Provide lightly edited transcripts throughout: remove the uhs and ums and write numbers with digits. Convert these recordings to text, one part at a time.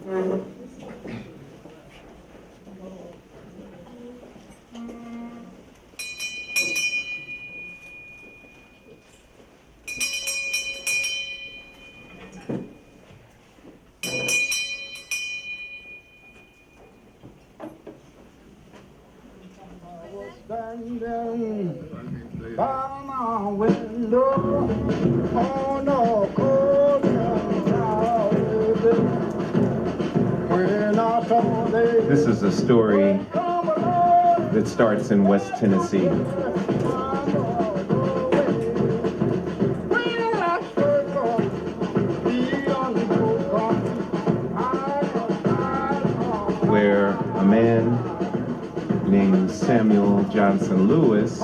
By my window on a cold night. This is a story that starts in West Tennessee. Where a man named Samuel Johnson Lewis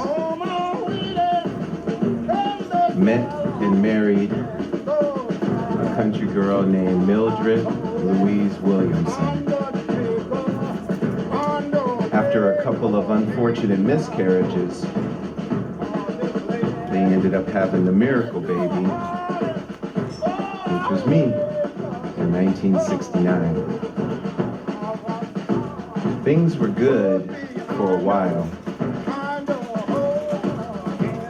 met and married a country girl named Mildred Louise Williamson. After a couple of unfortunate miscarriages, they ended up having the miracle baby, which was me, in 1969. Things were good for a while,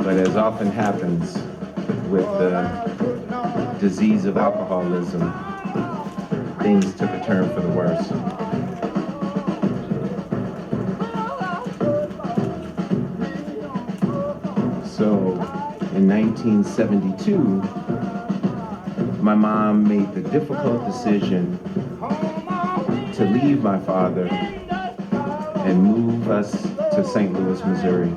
but as often happens with the disease of alcoholism, things took a turn for the worse. So in 1972, my mom made the difficult decision to leave my father and move us to St. Louis, Missouri.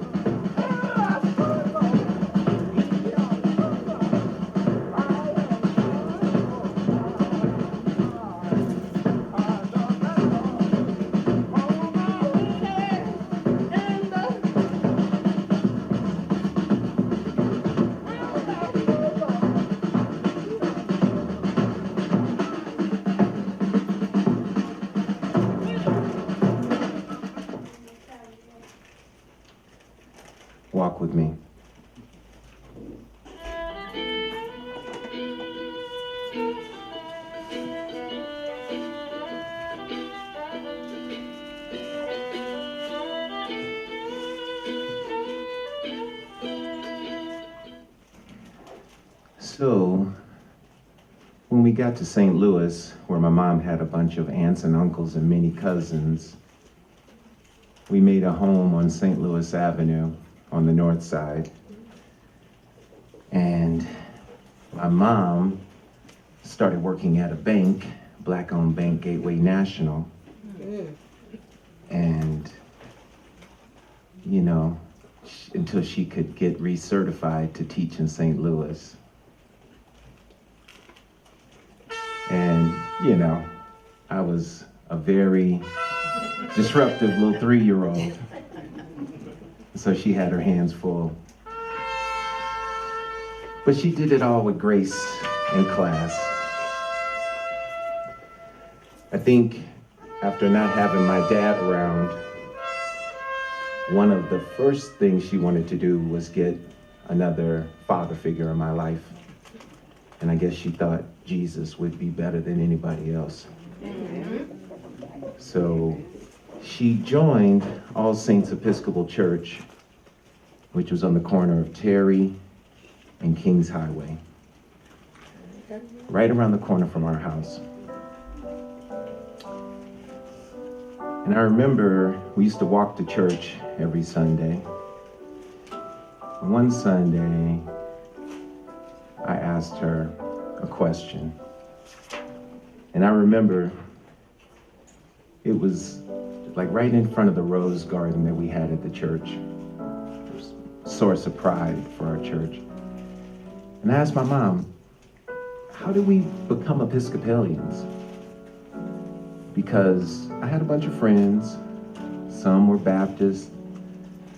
Walk with me. So, when we got to St. Louis, where my mom had a bunch of aunts and uncles and many cousins, we made a home on St. Louis Avenue on the north side. And my mom started working at a bank, black-owned bank, Gateway National. And, you know, until she could get recertified to teach in St. Louis. And, you know, I was a very disruptive little 3-year-old. So she had her hands full. But she did it all with grace and class. I think after not having my dad around, one of the first things she wanted to do was get another father figure in my life. And I guess she thought Jesus would be better than anybody else. So she joined All Saints Episcopal Church, which was on the corner of Terry and Kings Highway, right around the corner from our house. And I remember we used to walk to church every Sunday. One Sunday, I asked her a question. And I remember it was like right in front of the rose garden that we had at the church. It was a source of pride for our church. And I asked my mom, how did we become Episcopalians? Because I had a bunch of friends. Some were Baptist,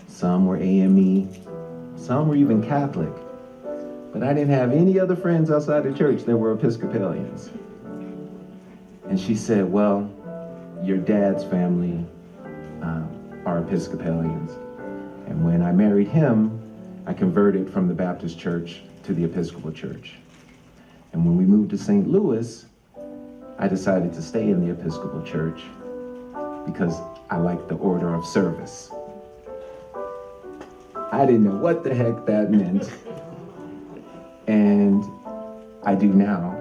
some were AME, some were even Catholic. But I didn't have any other friends outside the church that were Episcopalians. And she said, well, your dad's family are Episcopalians. And when I married him, I converted from the Baptist church to the Episcopal Church. And when we moved to St. Louis, I decided to stay in the Episcopal Church because I liked the order of service. I didn't know what the heck that meant, and I do now,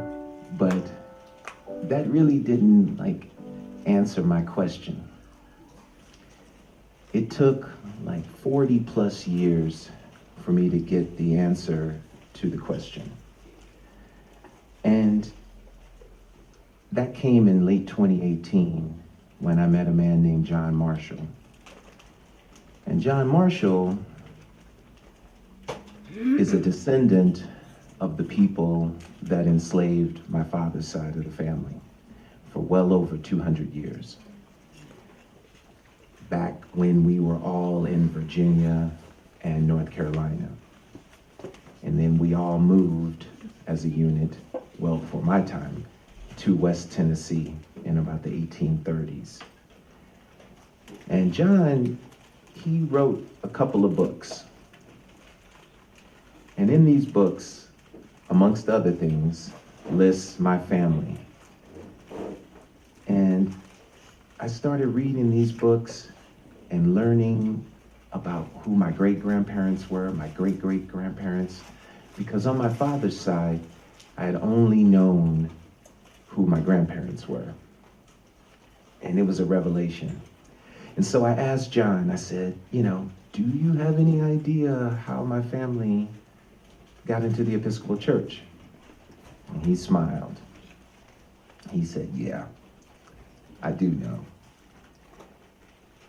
but that really didn't answer my question. It took 40 plus years for me to get the answer to the question. And that came in late 2018 when I met a man named John Marshall. And John Marshall is a descendant of the people that enslaved my father's side of the family for well over 200 years. Back when we were all in Virginia and North Carolina. And then we all moved as a unit, well, for my time, to West Tennessee in about the 1830s. And John, he wrote a couple of books. And in these books, amongst other things, lists my family. And I started reading these books and learning about who my great-grandparents were, my great-great-grandparents, because on my father's side, I had only known who my grandparents were. And it was a revelation. And so I asked John, I said, do you have any idea how my family got into the Episcopal Church? And he smiled. He said, yeah, I do know.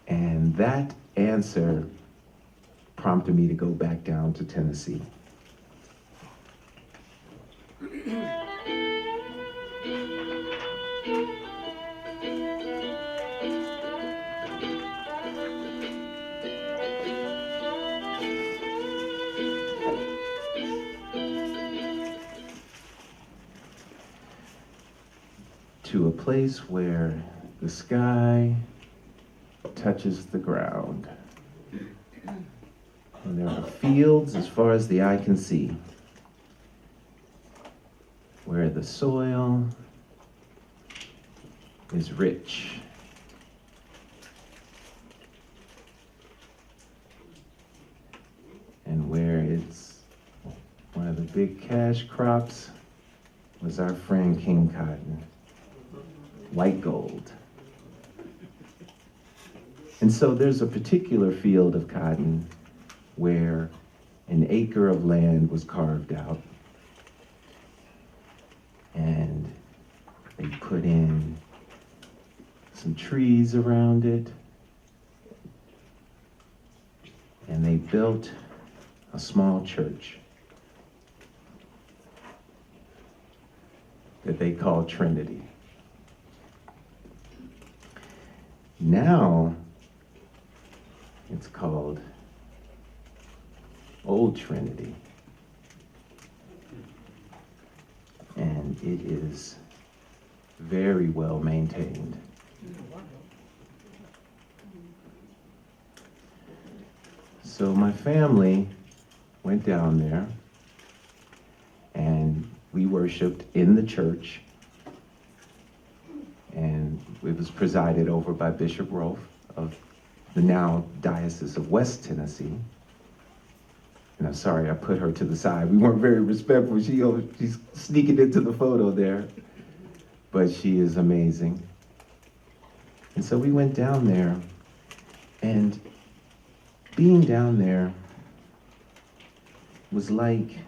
And that answer prompted me to go back down to Tennessee. To a place where the sky touches the ground. And there are fields as far as the eye can see, where the soil is rich. And where it's one of the big cash crops was our friend King Cotton, white gold. And so there's a particular field of cotton where an acre of land was carved out, and they put in some trees around it, and they built a small church that they call Trinity. Now it's called Old Trinity, and it is very well maintained. So my family went down there and we worshiped in the church, and it was presided over by Bishop Rolfe of the now Diocese of West Tennessee. And I'm sorry I put her to the side. We weren't very respectful. She's sneaking into the photo there, but she is amazing. And so we went down there, and being down there was like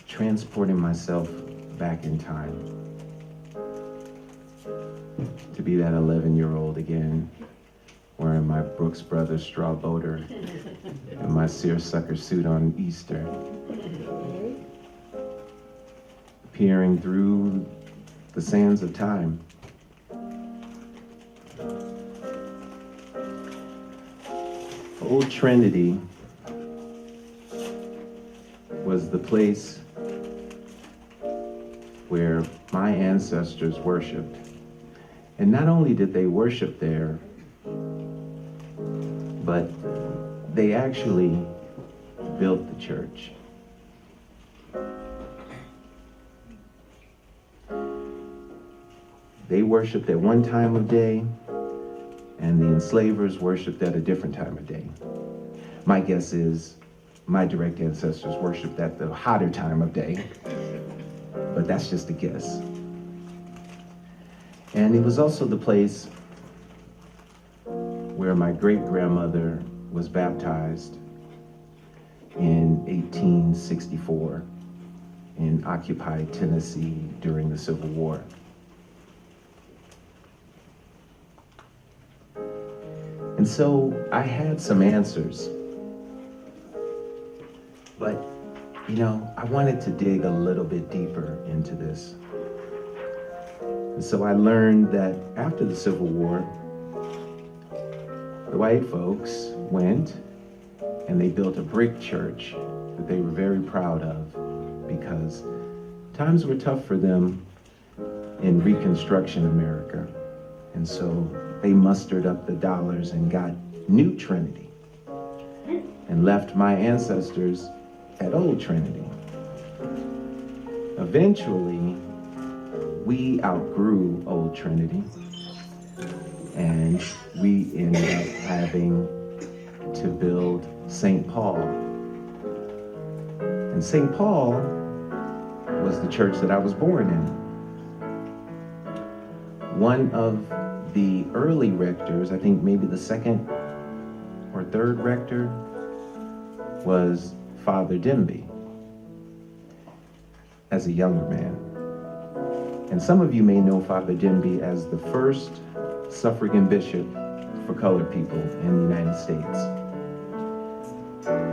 transporting myself back in time to be that 11-year-old again, wearing my Brooks Brothers straw boater and my seersucker suit on Easter, peering through the sands of time. Old Trinity was the place where my ancestors worshiped. And not only did they worship there, but they actually built the church. they worshiped at one time of day, and the enslavers worshiped at a different time of day. My guess is my direct ancestors worshiped at the hotter time of day, but that's just a guess. And it was also the place where my great-grandmother was baptized in 1864 in occupied Tennessee during the Civil War. And so I had some answers, but I wanted to dig a little bit deeper into this. And so I learned that after the Civil War, the white folks went and they built a brick church that they were very proud of because times were tough for them in Reconstruction America. And so they mustered up the dollars and got New Trinity and left my ancestors at Old Trinity. Eventually, we outgrew Old Trinity and we ended up having to build St. Paul. And St. Paul was the church that I was born in. One of the early rectors, I think maybe the second or third rector, was Father Demby as a younger man. And some of you may know Father Demby as the first suffragan bishop for colored people in the United States.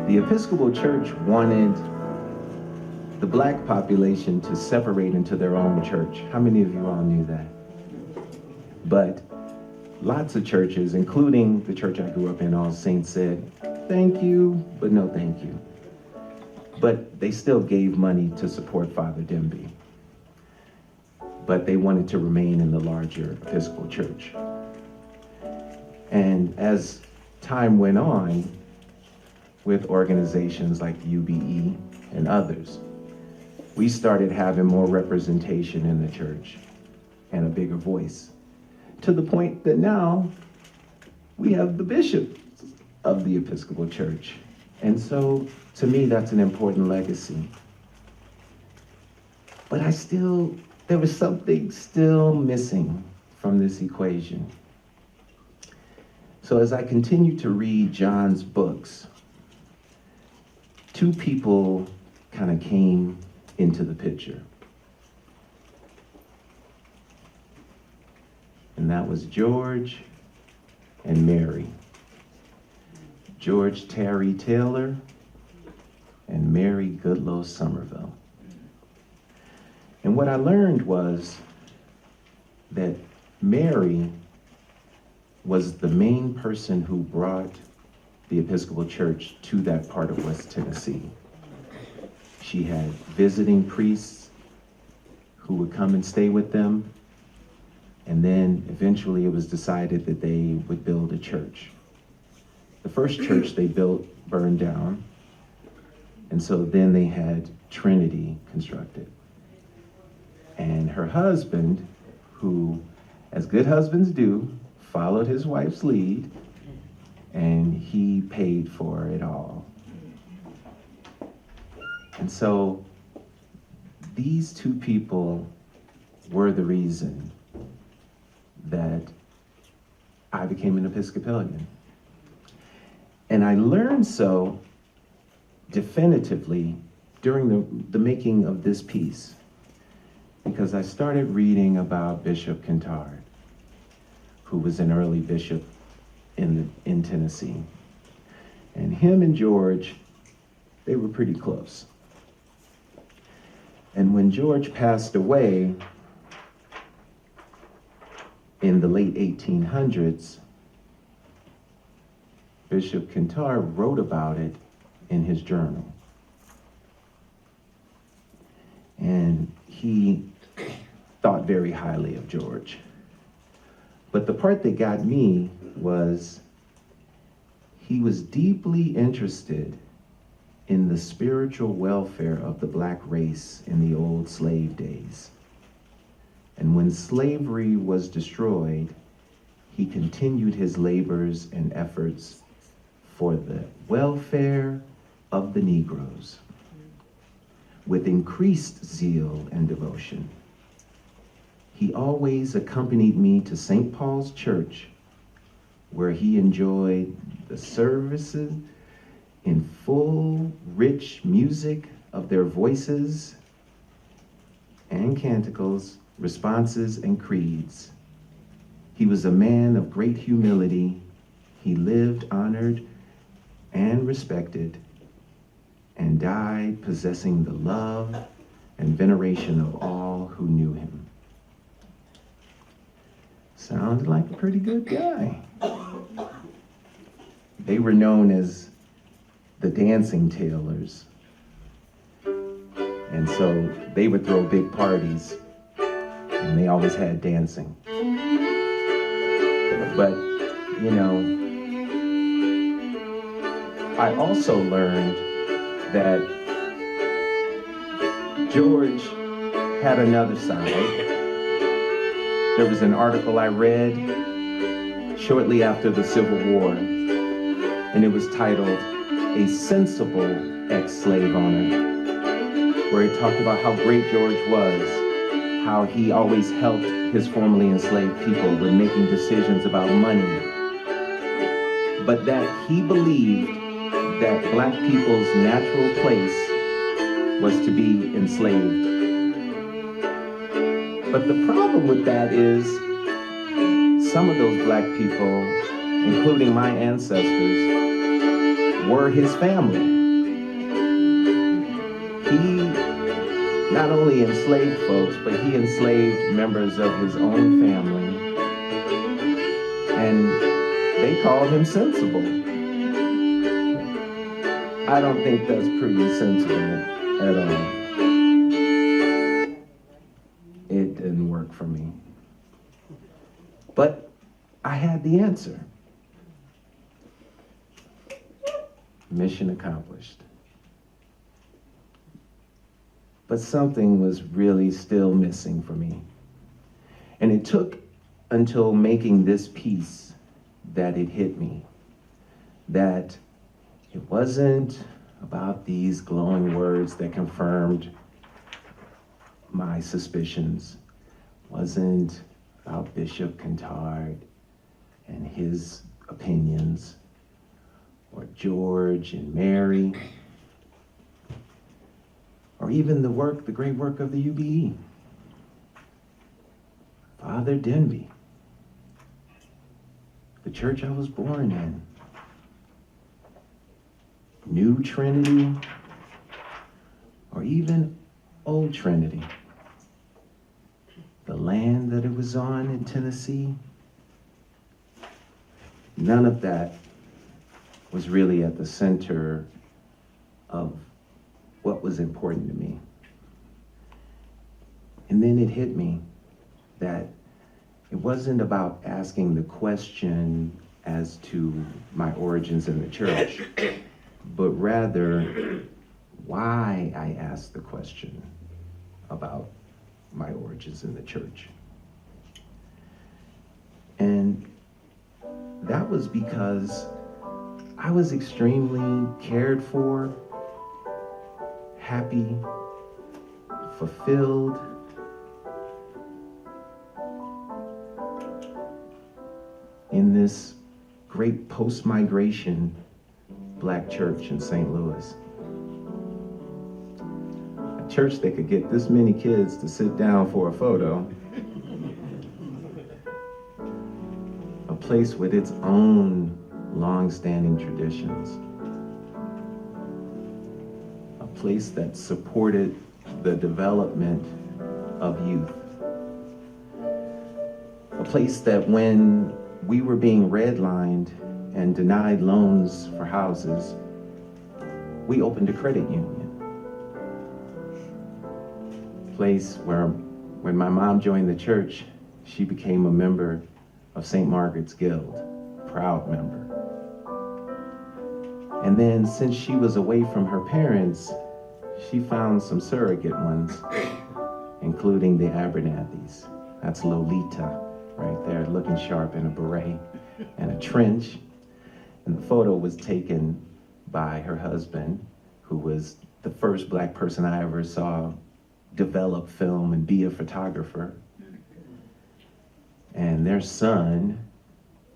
The Episcopal Church wanted the black population to separate into their own church. How many of you all knew that? But lots of churches, including the church I grew up in, All Saints, said, thank you, but no thank you. But they still gave money to support Father Demby. But they wanted to remain in the larger Episcopal Church. And as time went on, with organizations like UBE and others, we started having more representation in the church and a bigger voice, to the point that now we have the bishop of the Episcopal Church. And so, to me, that's an important legacy. But there was something still missing from this equation. So as I continue to read John's books, two people kind of came into the picture. And that was George and Mary. George Terry Taylor and Mary Goodloe Somerville. And what I learned was that Mary was the main person who brought the Episcopal Church to that part of West Tennessee. She had visiting priests who would come and stay with them. And then eventually it was decided that they would build a church. The first church they built burned down. And so then they had Trinity constructed. And her husband, who, as good husbands do, followed his wife's lead, and he paid for it all. And so these two people were the reason that I became an Episcopalian. And I learned so definitively during the making of this piece, because I started reading about Bishop Kentard, who was an early bishop in Tennessee. And him and George, they were pretty close. And when George passed away in the late 1800s, Bishop Kentard wrote about it in his journal. And he thought very highly of George. But the part that got me was he was deeply interested in the spiritual welfare of the black race in the old slave days. And when slavery was destroyed, he continued his labors and efforts for the welfare of the Negroes with increased zeal and devotion. He always accompanied me to St. Paul's Church, where he enjoyed the services in full, rich music of their voices and canticles, responses, and creeds. He was a man of great humility. He lived honored and respected, and died possessing the love and veneration of all who knew him. Sounded like a pretty good guy. They were known as the dancing tailors. And so they would throw big parties, and they always had dancing. But, you know, I also learned that George had another side. There was an article I read shortly after the Civil War, and it was titled, "A Sensible Ex-Slave Owner," where he talked about how great George was, how he always helped his formerly enslaved people with making decisions about money, but that he believed that black people's natural place was to be enslaved. But the problem with that is some of those black people, including my ancestors, were his family. He not only enslaved folks, but he enslaved members of his own family, and they called him sensible. I don't think that's pretty sensible at all. It didn't work for me. But I had the answer. Mission accomplished. But something was really still missing for me. And it took until making this piece that it hit me that it wasn't about these glowing words that confirmed my suspicions. It wasn't about Bishop Kantard and his opinions, or George and Mary, or even the great work of the UBE. Father Denby, the church I was born in, New Trinity, or even Old Trinity, the land that it was on in Tennessee. None of that was really at the center of what was important to me. And then it hit me that it wasn't about asking the question as to my origins in the church, but rather why I asked the question about my origins in the church. And that was because I was extremely cared for, happy, fulfilled, in this great post-migration Black church in St. Louis. A church that could get this many kids to sit down for a photo. A place with its own long-standing traditions. A place that supported the development of youth. A place that when we were being redlined and denied loans for houses, we opened a credit union. A place where when my mom joined the church, she became a member of St. Margaret's Guild, proud member. And then since she was away from her parents, she found some surrogate ones, including the Abernathy's, That's Lolita right there, looking sharp in a beret and a trench. And the photo was taken by her husband, who was the first black person I ever saw develop film and be a photographer. And their son,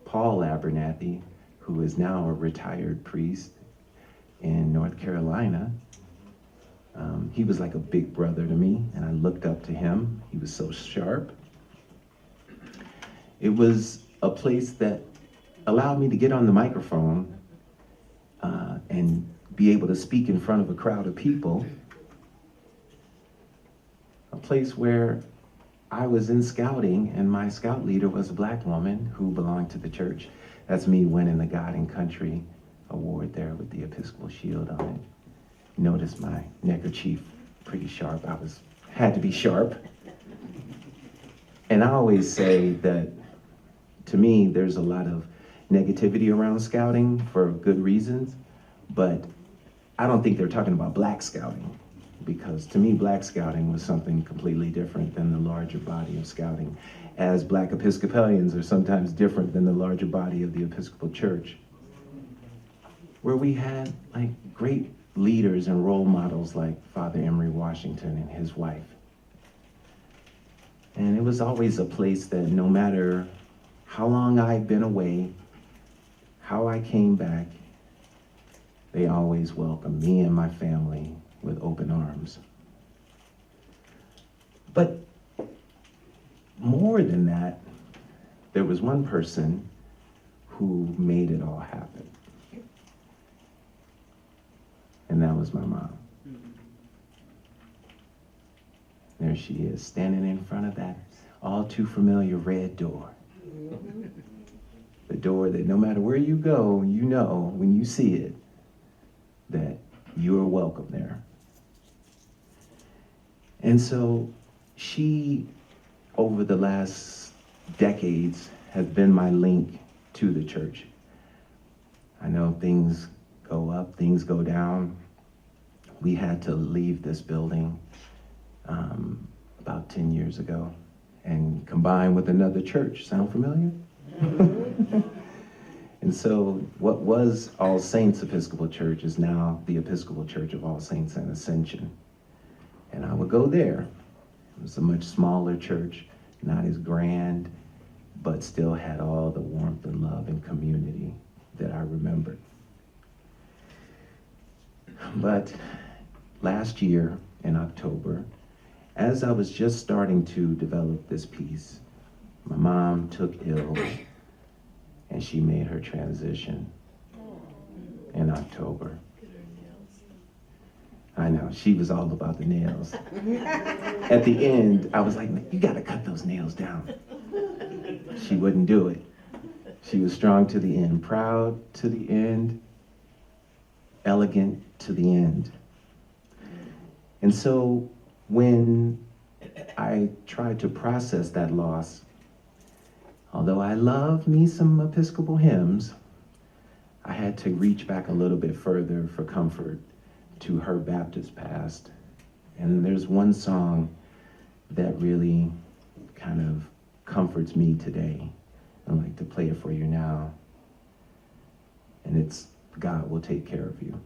Paul Abernathy, who is now a retired priest in North Carolina, he was like a big brother to me, and I looked up to him. He was so sharp. It was a place that allowed me to get on the microphone and be able to speak in front of a crowd of people. A place where I was in scouting, and my scout leader was a black woman who belonged to the church. That's me winning the God and Country award there with the Episcopal shield on it. Notice my neckerchief, pretty sharp. Had to be sharp. And I always say that, to me, there's a lot of negativity around scouting for good reasons, but I don't think they're talking about black scouting, because to me, black scouting was something completely different than the larger body of scouting, as black Episcopalians are sometimes different than the larger body of the Episcopal Church, where we had like great leaders and role models like Father Emery Washington and his wife. And it was always a place that no matter how long I'd been away, how I came back, they always welcomed me and my family with open arms. But more than that, there was one person who made it all happen. And that was my mom. There she is, standing in front of that all too familiar red door. The door that no matter where you go, you know when you see it that you are welcome there. And so she, over the last decades, has been my link to the church. I know things go up, things go down. We had to leave this building about 10 years ago and combine with another church. Sound familiar? And so what was All Saints Episcopal Church is now the Episcopal Church of All Saints and Ascension. And I would go there. It was a much smaller church, not as grand, but still had all the warmth and love and community that I remembered. But last year in October, as I was just starting to develop this piece, my mom took ill and she made her transition in October. I know, she was all about the nails. At the end, I was like, you gotta cut those nails down. She wouldn't do it. She was strong to the end, proud to the end, elegant to the end. And so when I tried to process that loss, although I love me some Episcopal hymns, I had to reach back a little bit further for comfort to her Baptist past. And there's one song that really kind of comforts me today. I'd like to play it for you now. And it's God Will Take Care of You.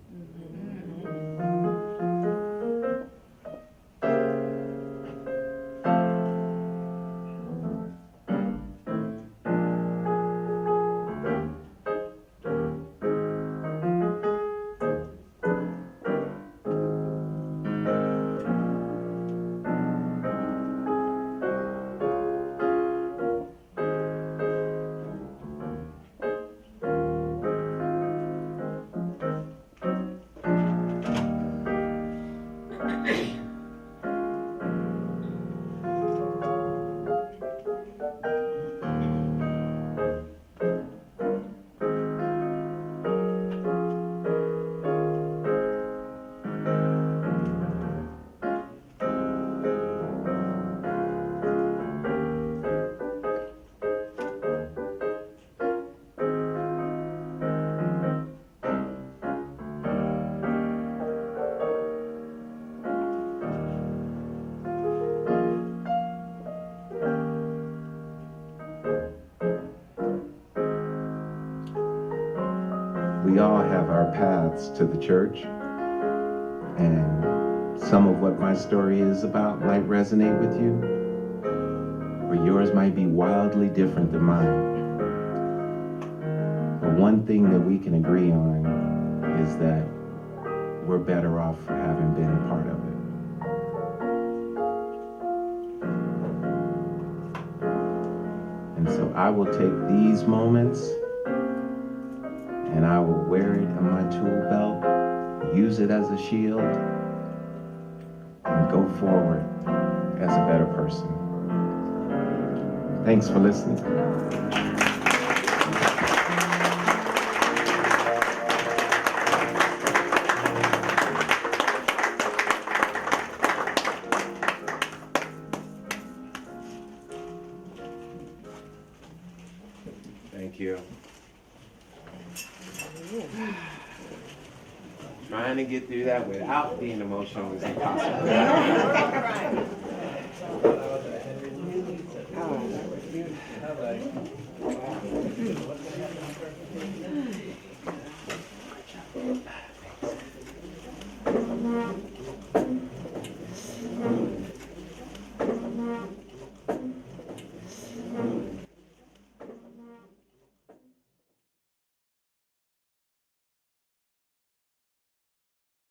our paths to the church. And some of what my story is about might resonate with you, or yours might be wildly different than mine. But one thing that we can agree on is that we're better off for having been a part of it. And so I will take these moments and I will wear it in my tool belt, use it as a shield, and go forward as a better person. Thanks for listening. Thank you. Trying to get through that without being emotional is impossible.